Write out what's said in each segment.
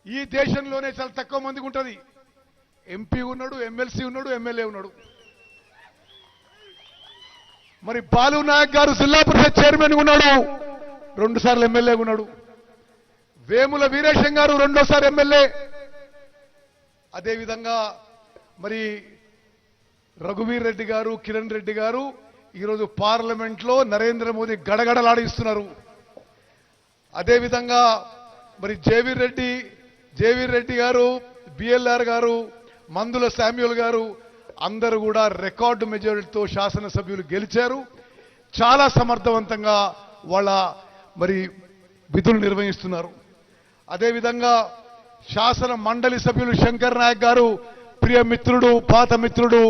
ఈ దేశంలోనే చాలా తక్కువ మందికి ఉంటుంది. ఎంపీ ఉన్నాడు, ఎమ్మెల్సీ ఉన్నాడు, ఎమ్మెల్యే ఉన్నాడు. మరి బాలు నాయక్ గారు జిల్లా పరిషత్ చైర్మన్ ఉన్నాడు, 2 సార్లు ఎమ్మెల్యే ఉన్నాడు. వేముల వీరేశం గారు 2వ ఎమ్మెల్యే. అదేవిధంగా మరి రఘువీర్ రెడ్డి గారు, కిరణ్ రెడ్డి గారు ఈరోజు పార్లమెంట్లో నరేంద్ర మోదీ గడగడలాడిస్తున్నారు. అదేవిధంగా మరి జేవీర్ రెడ్డి గారు, బిఎల్ఆర్ గారు, మందుల శామ్యూల్ గారు అందరూ కూడా రికార్డు మెజారిటీతో శాసనసభ్యులు గెలిచారు. చాలా సమర్థవంతంగా వాళ్ళ మరి విధులు నిర్వహిస్తున్నారు. అదేవిధంగా శాసన మండలి సభ్యులు శంకర్ నాయక్ గారు ప్రియ మిత్రుడు, పాత మిత్రుడు,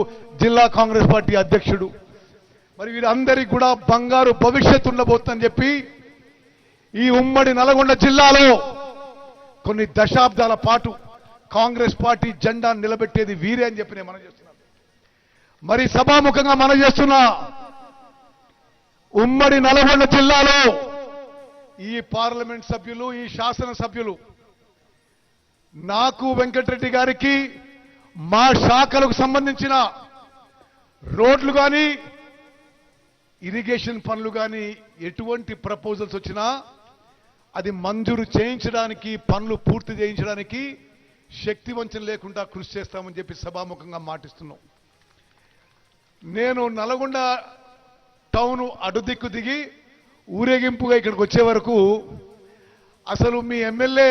జిల్లా కాంగ్రెస్ పార్టీ అధ్యక్షుడు. మరి వీరందరికీ కూడా బంగారు భవిష్యత్తు ఉండబోతుందని చెప్పి ఈ ఉమ్మడి నల్గొండ జిల్లాలో కొన్ని దశాబ్దాల పాటు కాంగ్రెస్ పార్టీ జెండా నిలబెట్టేది వీరే అని చెప్పి నేను మనం చేస్తున్నాను. మరి సభాముఖంగా మనం చేస్తున్న ఉమ్మడి నల్గొండ జిల్లాలో ఈ పార్లమెంట్ సభ్యులు, ఈ శాసనసభ్యులు నాకు వెంకటరెడ్డి గారికి మా శాఖలకు సంబంధించిన రోడ్లు కానీ ఇరిగేషన్ పనులు కానీ ఎటువంటి ప్రపోజల్స్ వచ్చినా అది మంజూరు చేయించడానికి, పనులు పూర్తి చేయించడానికి శక్తి వంచన లేకుండా కృషి చేస్తామని చెప్పి సభాముఖంగా మాటిస్తున్నాం. నేను నల్గొండ టౌన్ అడుదిక్కు దిగి ఊరేగింపుగా ఇక్కడికి వచ్చే వరకు అసలు మీ ఎమ్మెల్యే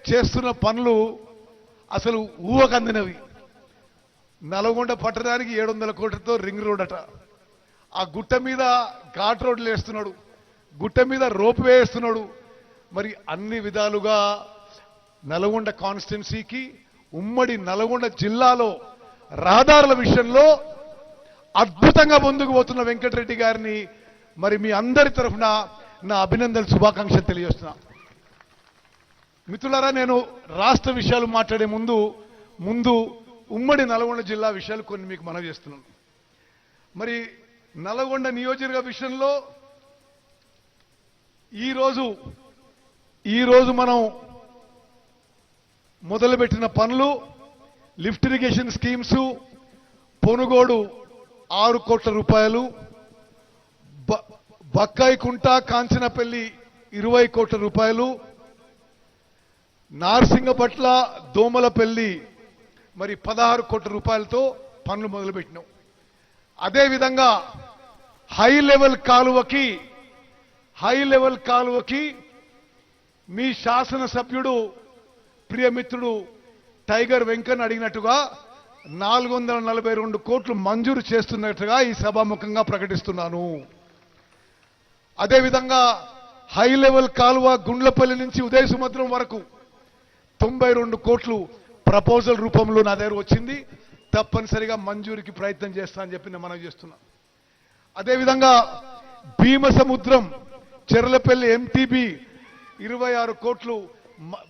చేస్తున్న పనులు అసలు ఊహకందినవి. నల్గొండ పట్టణానికి 700 కోట్లతో రింగ్ రోడ్ అట, ఆ గుట్ట మీద ఘాట్ రోడ్లు వేస్తున్నాడు, గుట్ట మీద రోప్ వేస్తున్నాడు. మరి అన్ని విధాలుగా నల్గొండ కాన్స్టిట్యున్సీకి, ఉమ్మడి నల్గొండ జిల్లాలో రహదారుల విషయంలో అద్భుతంగా ముందుకు పోతున్న వెంకటరెడ్డి గారిని మరి మీ అందరి తరఫున నా అభినందనలు, శుభాకాంక్షలు తెలియజేస్తున్నా. మిత్రులారా, నేను రాష్ట్ర విషయాలు మాట్లాడే ముందు ఉమ్మడి నల్గొండ జిల్లా విషయాలు కొన్ని మీకు మనవి చేస్తున్నాను. మరి నల్గొండ నియోజకవర్గ విషయంలో ఈరోజు మనం మొదలుపెట్టిన పనులు, లిఫ్ట్ ఇరిగేషన్ స్కీమ్స్, పొనుగోడు 6 కోట్ల రూపాయలు, బక్కాయికుంట కాంచనపల్లి 20 కోట్ల రూపాయలు, నార్సింగపట్ల దోమలపల్లి మరి 16 కోట్ల రూపాయలతో పనులు మొదలుపెట్టినాం. అదేవిధంగా హై లెవెల్ కాలువకి మీ శాసనసభ్యుడు ప్రియమిత్రుడు టైగర్ వెంకన్న అడిగినట్టుగా 442 కోట్లు మంజూరు చేస్తున్నట్టుగా ఈ సభాముఖంగా ప్రకటిస్తున్నాను. అదేవిధంగా హై లెవెల్ కాలువ గుండ్లపల్లి నుంచి ఉదయ సముద్రం వరకు 92 కోట్లు ప్రపోజల్ రూపంలో నా దగ్గర వచ్చింది. తప్పనిసరిగా మంజూరికి ప్రయత్నం చేస్తా అని చెప్పి నేను మనవి చేస్తున్నా. అదేవిధంగా భీమసముద్రం చెర్లపల్లి ఎంటీబీ 26 కోట్లు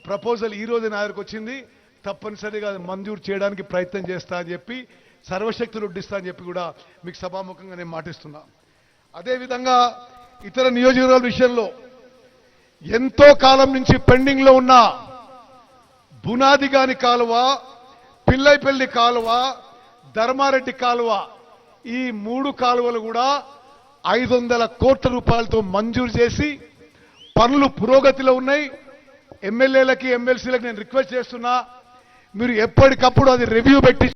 ప్రపోజల్ ఈ రోజు నా దగ్గరకు వచ్చింది. తప్పనిసరిగా మంజూరు చేయడానికి ప్రయత్నం చేస్తా అని చెప్పి, సర్వశక్తులు ఉడ్డిస్తా అని చెప్పి కూడా మీకు సభాముఖంగా నేను మాటిస్తున్నా. అదేవిధంగా ఇతర నియోజకవర్గాల విషయంలో ఎంతో కాలం నుంచి పెండింగ్ లో ఉన్న బునాదిగాని కాలువ, పిల్లైపల్లి కాలువ, ధర్మారెడ్డి కాలువ, ఈ 3 కాలువలు కూడా 500 కోట్ల రూపాయలతో మంజూరు చేసి పనులు పురోగతిలో ఉన్నాయి. ఎమ్మెల్యేలకి, ఎమ్మెల్సీలకు నేను రిక్వెస్ట్ చేస్తున్నా, మీరు ఎప్పటికప్పుడు అది రివ్యూ పెట్టి